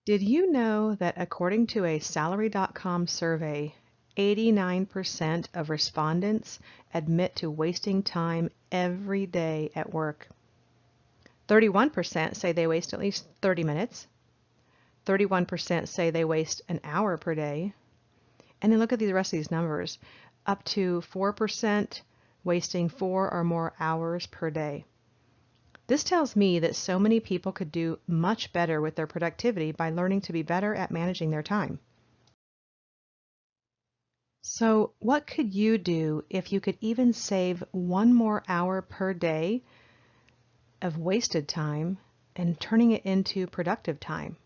Did you know that according to a Salary.com survey, 89% of respondents admit to wasting time every day at work? 31% say they waste at least 30 minutes. 31% say they waste an hour per day. And then look at the rest of these numbers. Up to 4% wasting 4 or more hours per day. This tells me that so many people could do much better with their productivity by learning to be better at managing their time. So, what could you do if you could even save 1 more hour per day of wasted time and turning it into productive time?